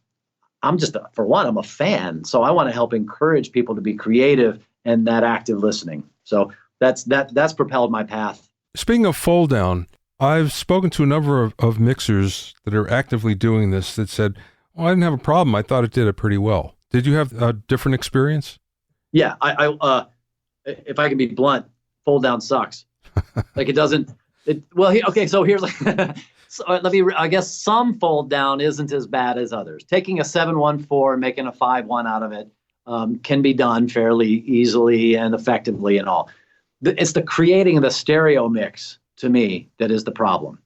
a fan, so I want to help encourage people to be creative and that active listening. So that's propelled my path. Speaking of fold down, I've spoken to a number of mixers that are actively doing this that said, "Oh, I didn't have a problem. I thought it did it pretty well." Did you have a different experience? Yeah, if I can be blunt, fold down sucks. Like it doesn't. So here's I guess some fold down isn't as bad as others. Taking a 714 and making a 5-1 out of it can be done fairly easily and effectively and all. It's the creating of the stereo mix, to me, that is the problem.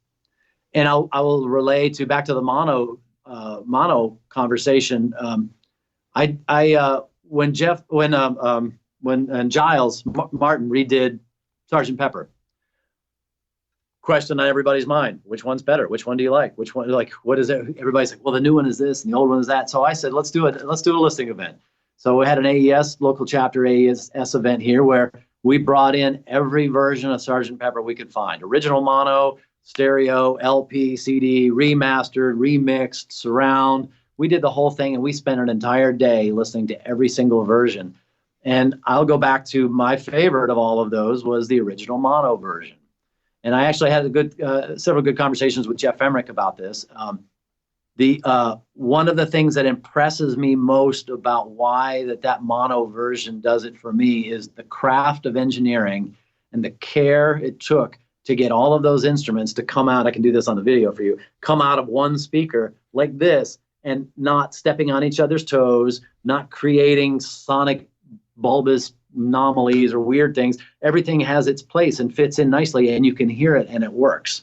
And I will relay back to the mono conversation. When Giles Martin redid Sgt. Pepper, question on everybody's mind: which one's better? Which one do you like? Which one, like, what is it? Everybody's like, well, the new one is this and the old one is that. So I said, let's do a listing event. So we had an AES local chapter AES event here where we brought in every version of Sgt. Pepper we could find: original mono, stereo, LP, CD, remastered, remixed, surround. We did the whole thing, and we spent an entire day listening to every single version. And I'll go back to my favorite of all of those was the original mono version. And I actually had several good conversations with Jeff Emmerich about this. One of the things that impresses me most about why that mono version does it for me is the craft of engineering and the care it took to get all of those instruments to come out. I can do this on the video for you. Come out of one speaker like this, and not stepping on each other's toes, not creating sonic bulbous anomalies or weird things. Everything has its place and fits in nicely, and you can hear it and it works.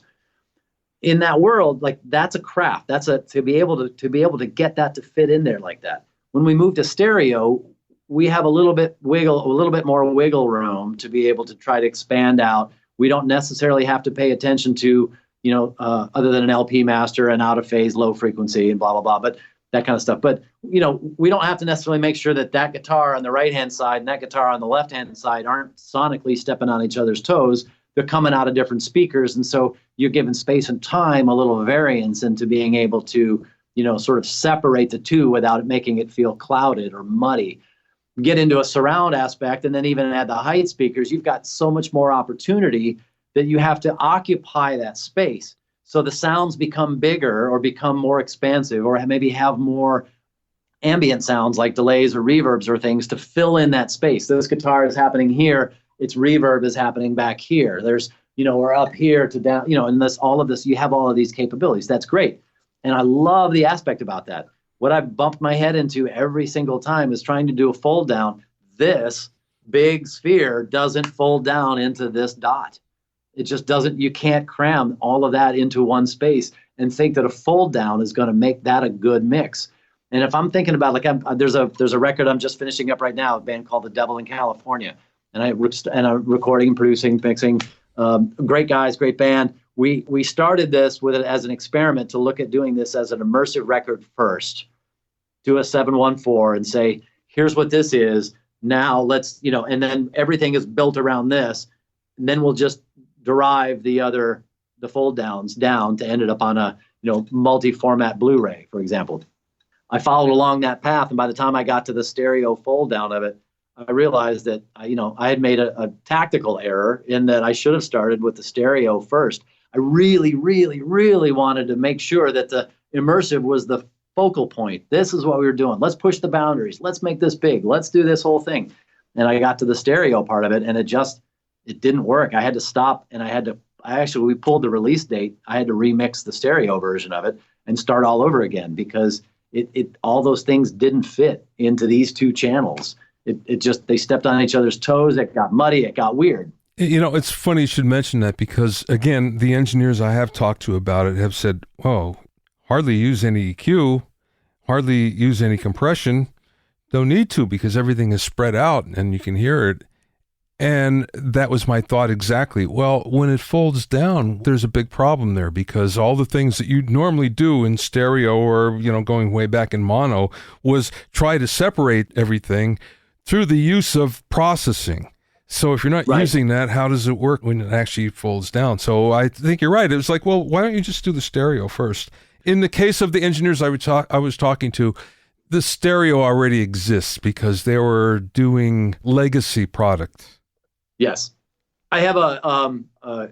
In that world, like, that's a craft. To be able to get that to fit in there like that. When we move to stereo, we have a little bit more wiggle room to be able to try to expand out. We don't necessarily have to pay attention to, other than an LP master and out of phase, low frequency and blah, blah, blah, but that kind of stuff. But, we don't have to necessarily make sure that guitar on the right-hand side and that guitar on the left-hand side aren't sonically stepping on each other's toes. They're coming out of different speakers. And so you're giving space and time a little variance into being able to, sort of separate the two without making it feel clouded or muddy. Get into a surround aspect, and then even add the height speakers, you've got so much more opportunity that you have to occupy that space. So the sounds become bigger or become more expansive, or maybe have more ambient sounds like delays or reverbs or things to fill in that space. This guitar is happening here, its reverb is happening back here. There's, we're up here to down, and all of this, you have all of these capabilities. That's great. And I love the aspect about that. What I've bumped my head into every single time is trying to do a fold down. This big sphere doesn't fold down into this dot. It just doesn't. You can't cram all of that into one space and think that a fold down is going to make that a good mix. And if I'm thinking about, there's a record I'm just finishing up right now, a band called The Devil in California, and I'm recording, producing, mixing. Great guys, great band. We started this with it as an experiment to look at doing this as an immersive record first. Do a 714 and say, here's what this is. Now let's, and then everything is built around this. And then we'll just derive the fold downs down to end it up on a, multi-format Blu-ray, for example. I followed along that path, and by the time I got to the stereo fold down of it, I realized that, I had made a tactical error in that I should have started with the stereo first. I really, really, really wanted to make sure that the immersive was the focal point. This is what we were doing. Let's push the boundaries. Let's make this big. Let's do this whole thing. And I got to the stereo part of it, and it didn't work. I had to stop, and we pulled the release date. I had to remix the stereo version of it and start all over again, because all those things didn't fit into these two channels. They stepped on each other's toes. It got muddy. It got weird. It's funny you should mention that, because again, the engineers I have talked to about it have said, "Oh, hardly use any EQ, hardly use any compression. Don't need to, because everything is spread out and you can hear it." And that was my thought exactly. Well, when it folds down, there's a big problem there, because all the things that you normally do in stereo or, going way back in mono was try to separate everything through the use of processing. So if you're not using that, how does it work when it actually folds down? So I think you're right. It was like, well, why don't you just do the stereo first? In the case of the engineers I was talking to, the stereo already exists because they were doing legacy product. Yes. I have a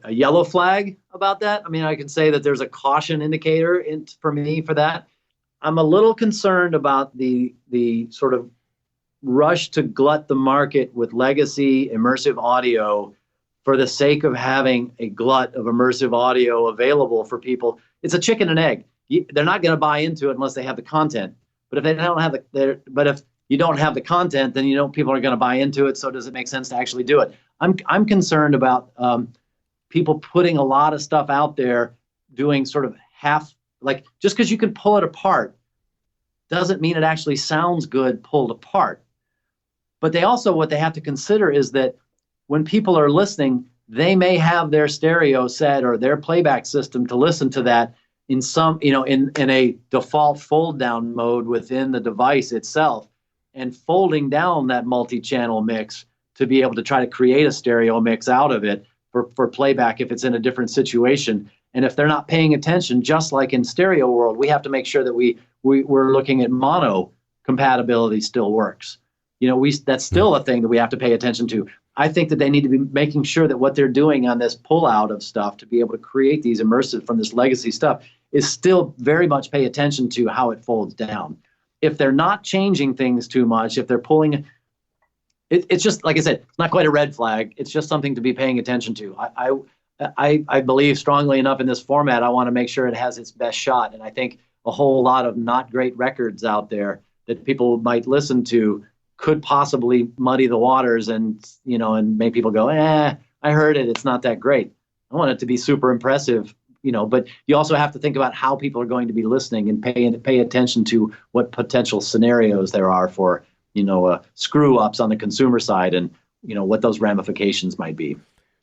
yellow flag about that. I mean, I can say that there's a caution indicator for me for that. I'm a little concerned about the sort of rush to glut the market with legacy immersive audio for the sake of having a glut of immersive audio available for people. It's a chicken and egg. They're not going to buy into it unless they have the content. But if they don't have if you don't have the content, then people are going to buy into it. So does it make sense to actually do it? I'm concerned about people putting a lot of stuff out there, doing sort of just because you can pull it apart doesn't mean it actually sounds good pulled apart. But what they have to consider is that when people are listening, they may have their stereo set or their playback system to listen to that in some, in a default fold down mode within the device itself, and folding down that multi-channel mix to be able to try to create a stereo mix out of it for playback if it's in a different situation. And if they're not paying attention, just like in stereo world, we have to make sure that we're looking at mono compatibility still works. That's still a thing that we have to pay attention to. I think that they need to be making sure that what they're doing on this pull out of stuff to be able to create these immersive from this legacy stuff is still very much pay attention to how it folds down. If they're not changing things too much, if they're pulling, it's just, like I said, it's not quite a red flag. It's just something to be paying attention to. I believe strongly enough in this format. I want to make sure it has its best shot. And I think a whole lot of not great records out there that people might listen to could possibly muddy the waters and make people go, I heard it. It's not that great. I want it to be super impressive, but you also have to think about how people are going to be listening and pay attention to what potential scenarios there are for, screw ups on the consumer side and, what those ramifications might be.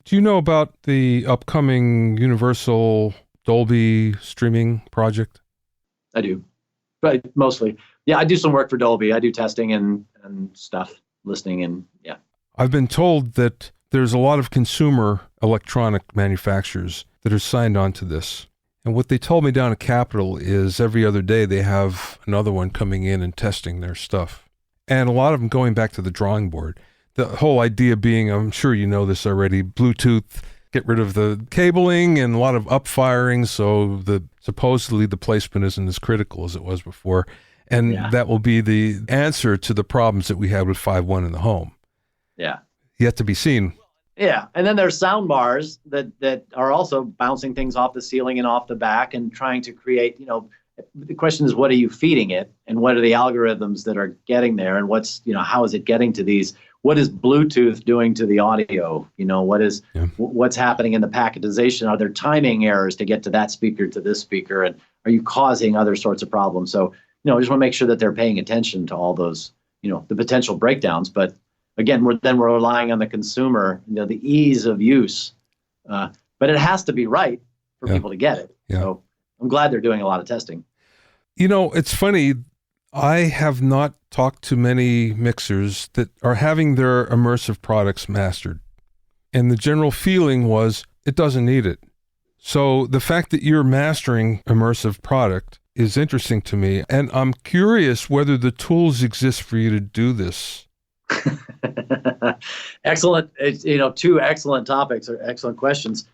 Do you know about the upcoming Universal Dolby streaming project? I do, but mostly. Yeah, I do some work for Dolby. I do testing and stuff, listening, and yeah. I've been told that there's a lot of consumer electronic manufacturers that are signed on to this. And what they told me down at Capitol is every other day they have another one coming in and testing their stuff. And a lot of them going back to the drawing board. The whole idea being, I'm sure you know this already, Bluetooth, get rid of the cabling and a lot of upfiring, so supposedly the placement isn't as critical as it was before. And that will be the answer to the problems that we had with 5.1 in the home. Yeah. Yet to be seen. Yeah, and then there's sound bars that are also bouncing things off the ceiling and off the back and trying to create, the question is, what are you feeding it? And what are the algorithms that are getting there? And how is it getting to these? What is Bluetooth doing to the audio? What's happening in the packetization? Are there timing errors to get to that speaker, to this speaker? And are you causing other sorts of problems? So, I just want to make sure that they're paying attention to all those, the potential breakdowns. But again, we're relying on the consumer, the ease of use, but it has to be right for people to get it. Yeah. So I'm glad they're doing a lot of testing. It's funny. I have not talked to many mixers that are having their immersive products mastered. And the general feeling was it doesn't need it. So the fact that you're mastering immersive product is interesting to me. And I'm curious whether the tools exist for you to do this. Excellent. Two excellent topics or excellent questions.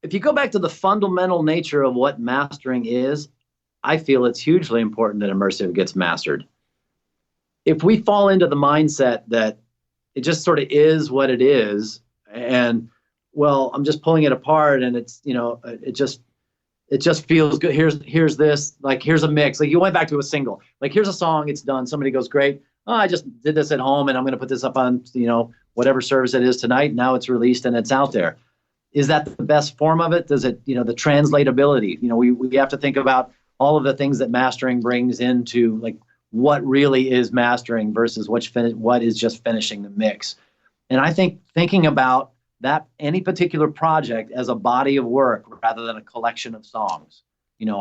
If you go back to the fundamental nature of what mastering is, I feel it's hugely important that immersive gets mastered. If we fall into the mindset that it just sort of is what it is, and I'm just pulling it apart, and it's it just feels good. Here's this, like here's a mix. Like you went back to a single. Like here's a song, it's done. Somebody goes, great. Oh, I just did this at home, and I'm going to put this up on whatever service it is tonight. Now it's released and it's out there. Is that the best form of it? Does it the translatability? We have to think about all of the things that mastering brings into like what really is mastering versus what is just finishing the mix. And I think thinking about that any particular project as a body of work rather than a collection of songs.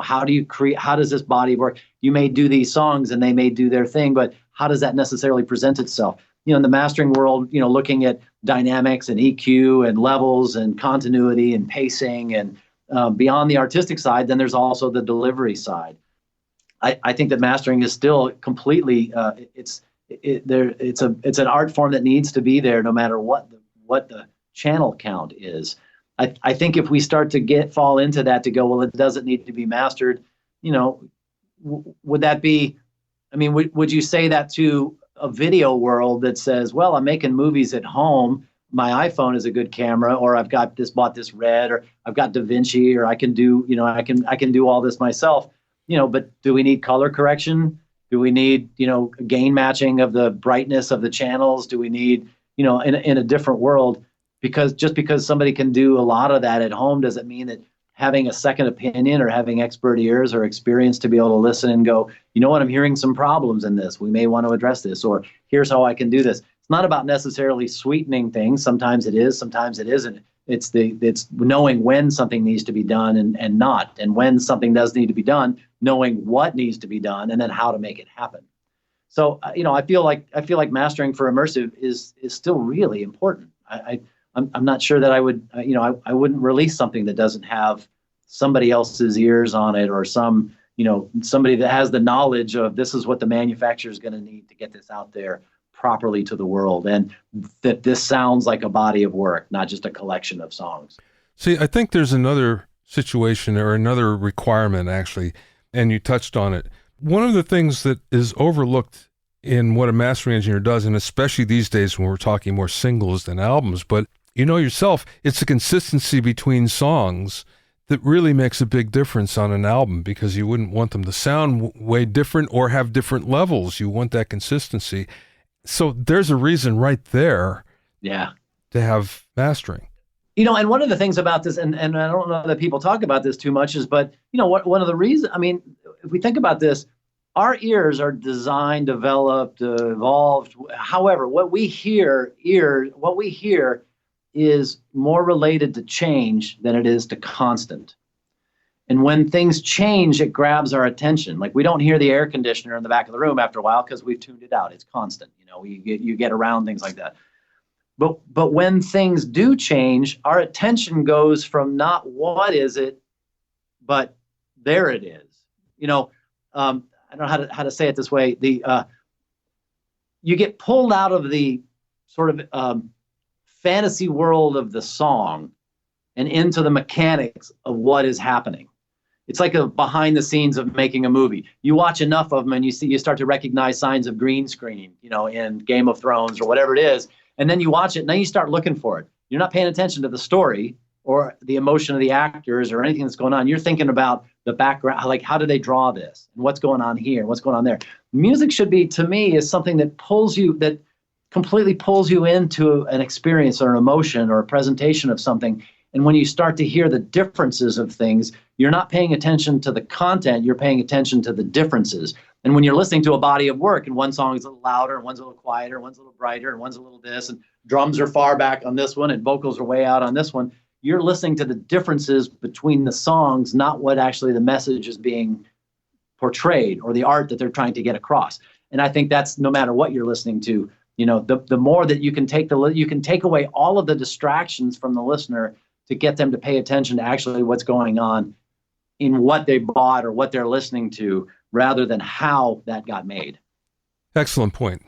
How does this body of work? You may do these songs and they may do their thing, but how does that necessarily present itself? In the mastering world, looking at dynamics and EQ and levels and continuity and pacing and beyond the artistic side, then there's also the delivery side. I think that mastering is still completely it's an art form that needs to be there no matter what the channel count is. I think if we start to fall into that to go, well, it doesn't need to be mastered, would that be? I mean, would you say that to a video world that says, well, I'm making movies at home, my iPhone is a good camera, or I've bought this Red, or I've got DaVinci, or I can do, I can do all this myself, but do we need color correction? Do we need, gain matching of the brightness of the channels? Do we need, in a different world? Because somebody can do a lot of that at home doesn't mean that having a second opinion or having expert ears or experience to be able to listen and go, I'm hearing some problems in this. We may want to address this, or here's how I can do this. It's not about necessarily sweetening things. Sometimes it is, sometimes it isn't. It's knowing when something needs to be done and not, and when something does need to be done, knowing what needs to be done and then how to make it happen. So, I feel like mastering for immersive is still really important. I'm not sure that I would, I wouldn't release something that doesn't have somebody else's ears on it, or somebody that has the knowledge of this is what the manufacturer is going to need to get this out there properly to the world, and that this sounds like a body of work, not just a collection of songs. See, I think there's another situation or another requirement actually, and you touched on it. One of the things that is overlooked in what a mastering engineer does, and especially these days when we're talking more singles than albums, but yourself, it's the consistency between songs that really makes a big difference on an album, because you wouldn't want them to sound way different or have different levels. You want that consistency. So there's a reason right there to have mastering. And one of the things about this, and I don't know that people talk about this too much, is, but, one of the reasons, if we think about this, our ears are designed, developed, evolved. However, what we hear is more related to change than it is to constant. And when things change, it grabs our attention. Like we don't hear the air conditioner in the back of the room after a while because we've tuned it out. It's constant. You get around things like that. But when things do change, our attention goes from not what is it, but there it is. You know, I don't know how to say it this way. You get pulled out of the sort of fantasy world of the song and into the mechanics of what is happening. It's like a behind the scenes of making a movie. You watch enough of them and you start to recognize signs of green screening, you know, in Game of Thrones or whatever it is. And then you watch it and then you start looking for it. You're not paying attention to the story or the emotion of the actors or anything that's going on. You're thinking about the background, like how do they draw this and what's going on here and what's going on there. Music should be, to me, is something that that completely pulls you into an experience or an emotion or a presentation of something. And when you start to hear the differences of things, you're not paying attention to the content, you're paying attention to the differences. And when you're listening to a body of work and one song is a little louder and one's a little quieter, one's a little brighter and one's a little this, and drums are far back on this one and vocals are way out on this one, you're listening to the differences between the songs, not what actually the message is being portrayed or the art that they're trying to get across. And I think that's no matter what you're listening to, you know, the more that you can take away all of the distractions from the listener to get them to pay attention to actually what's going on in what they bought or what they're listening to, rather than how that got made. Excellent point.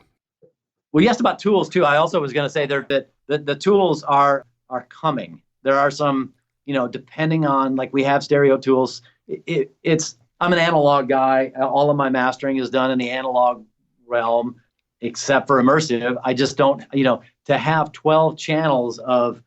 Well, you asked about tools too. I also was going to say that the tools are coming. There are some, you know, depending on, like we have stereo tools. I'm an analog guy. All of my mastering is done in the analog realm, except for immersive. I just don't, you know, to have 12 channels of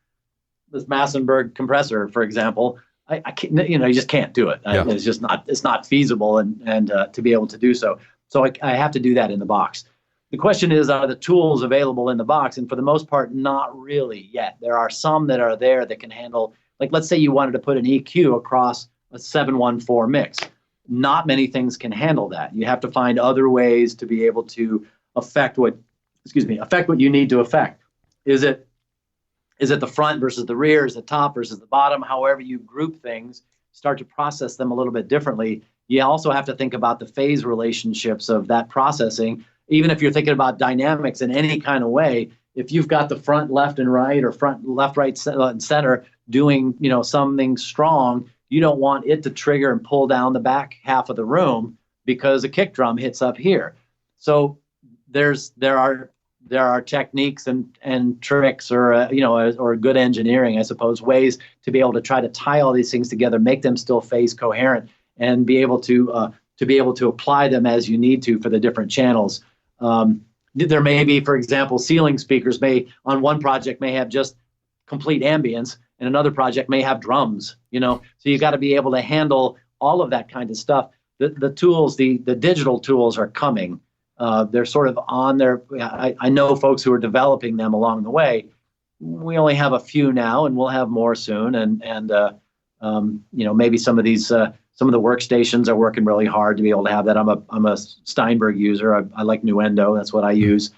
this Massenburg compressor, for example, I can't, you know, you just can't do it. Yeah. It's not feasible and to be able to do so. So I have to do that in the box. The question is, are the tools available in the box? And for the most part, not really yet. There are some that are there that can handle, like let's say you wanted to put an EQ across a 714 mix. Not many things can handle that. You have to find other ways to be able to affect what you need to affect. Is it the front versus the rear? Is it top versus the bottom? However you group things, start to process them a little bit differently. You also have to think about the phase relationships of that processing. Even if you're thinking about dynamics in any kind of way, if you've got the front left and right or front left, right, and center doing, you know, something strong, you don't want it to trigger and pull down the back half of the room because a kick drum hits up here. So there are techniques and tricks or good engineering, I suppose, ways to be able to try to tie all these things together, make them still phase coherent, and be able to apply them as you need to for the different channels. There may be, for example, ceiling speakers on one project may have just complete ambience, and another project may have drums. You know, so you got to be able to handle all of that kind of stuff. The tools, the digital tools, are coming. They're sort of on there. I know folks who are developing them along the way. We only have a few now, and we'll have more soon. And you know, maybe some of the workstations are working really hard to be able to have that. I'm a Steinberg user. I like Nuendo. That's what I use.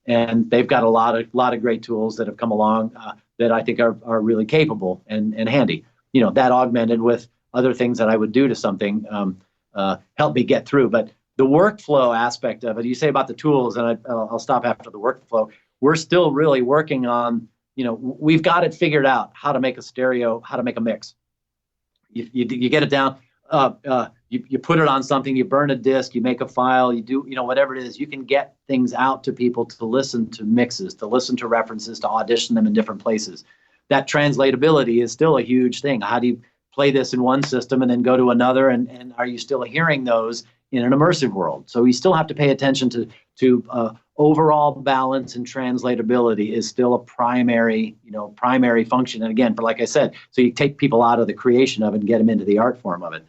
And they've got a lot of great tools that have come along that I think are really capable and handy. You know, that augmented with other things that I would do to something help me get through. But the workflow aspect of it, you say about the tools, and I'll stop after the workflow. We're still really working on, you know, we've got it figured out how to make a stereo, how to make a mix. You get it down. You put it on something, you burn a disc, you make a file, you do, you know, whatever it is, you can get things out to people to listen to mixes, to listen to references, to audition them in different places. That translatability is still a huge thing. How do you play this in one system and then go to another? And are you still hearing those in an immersive world? So we still have to pay attention to overall balance, and translatability is still a primary function. And again, like I said, so you take people out of the creation of it and get them into the art form of it.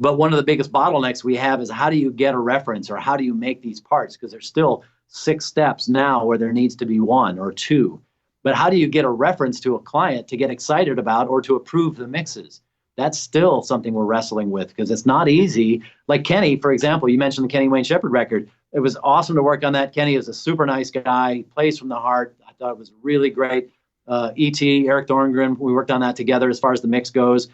But one of the biggest bottlenecks we have is how do you get a reference, or how do you make these parts? Because there's still 6 steps now where there needs to be 1 or 2. But how do you get a reference to a client to get excited about or to approve the mixes? That's still something we're wrestling with, because it's not easy. Like Kenny, for example, you mentioned the Kenny Wayne Shepard record. It was awesome to work on that. Kenny is a super nice guy. He plays from the heart. I thought it was really great. E.T., Eric Thorngren, we worked on that together as far as the mix goes.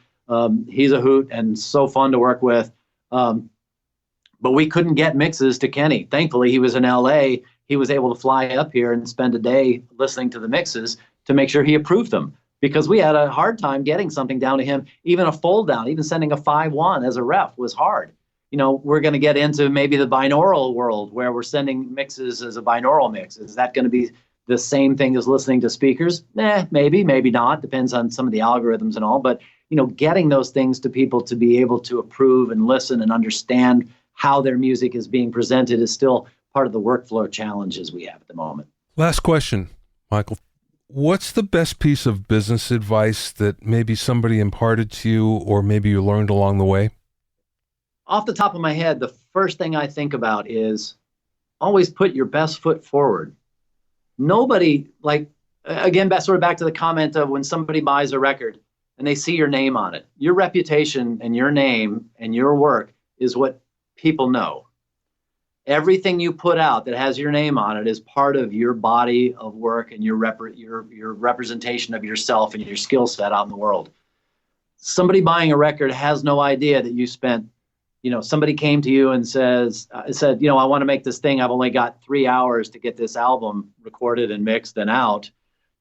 He's a hoot and so fun to work with. But we couldn't get mixes to Kenny. Thankfully, he was in L.A. He was able to fly up here and spend a day listening to the mixes to make sure he approved them. because we had a hard time getting something down to him. Even a fold down, even sending a 5-1 as a ref was hard. We're going to get into maybe the binaural world where we're sending mixes as a binaural mix. Is that going to be the same thing as listening to speakers? Maybe not. Depends on some of the algorithms and all. But, getting those things to people to be able to approve and listen and understand how their music is being presented is still part of the workflow challenges we have at the moment. Last question, Michael. What's the best piece of business advice that maybe somebody imparted to you or maybe you learned along the way? Off the top of my head, the first thing I think about is always put your best foot forward. Nobody, again, back to the comment of when somebody buys a record and they see your name on it. Your reputation and your name and your work is what people know. Everything you put out that has your name on it is part of your body of work and your representation of yourself and your skill set out in the world. Somebody buying a record has no idea that you spent, somebody came to you and said, I want to make this thing. I've only got 3 hours to get this album recorded and mixed and out,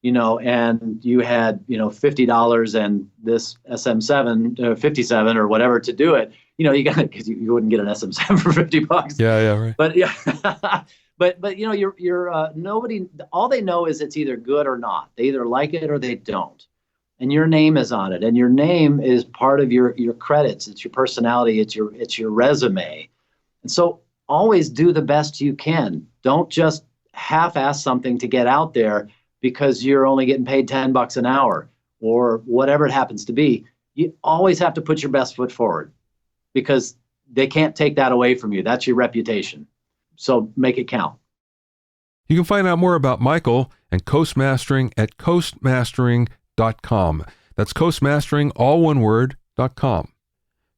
and you had, $50 and this SM7, 57 or whatever to do it. You got it because you wouldn't get an SM7 for $50. Yeah, right. But yeah, but you're nobody. All they know is it's either good or not. They either like it or they don't, and your name is on it. And your name is part of your credits. It's your personality. It's your resume. And so always do the best you can. Don't just half-ass something to get out there because you're only getting paid $10 an hour or whatever it happens to be. You always have to put your best foot forward, because they can't take that away from you. That's your reputation. So make it count. You can find out more about Michael and Coast Mastering at coastmastering.com. That's coastmastering, all one word, .com.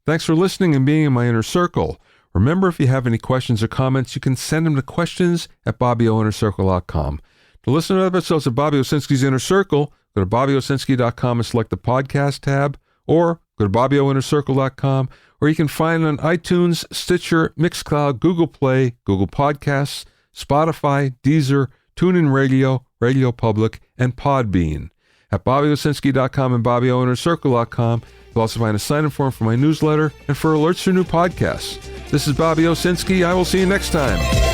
Thanks for listening and being in my inner circle. Remember, if you have any questions or comments, you can send them to questions@BobbyOInnerCircle.com. To listen to other episodes of Bobby Owsinski's Inner Circle, go to BobbyOwsinski.com and select the podcast tab, or go to BobbyOInnerCircle.com, or you can find it on iTunes, Stitcher, Mixcloud, Google Play, Google Podcasts, Spotify, Deezer, TuneIn Radio, Radio Public, and Podbean. At BobbyOwsinski.com and BobbyOInnerCircle.com, you'll also find a sign-in form for my newsletter and for alerts for new podcasts. This is Bobby Owsinski. I will see you next time.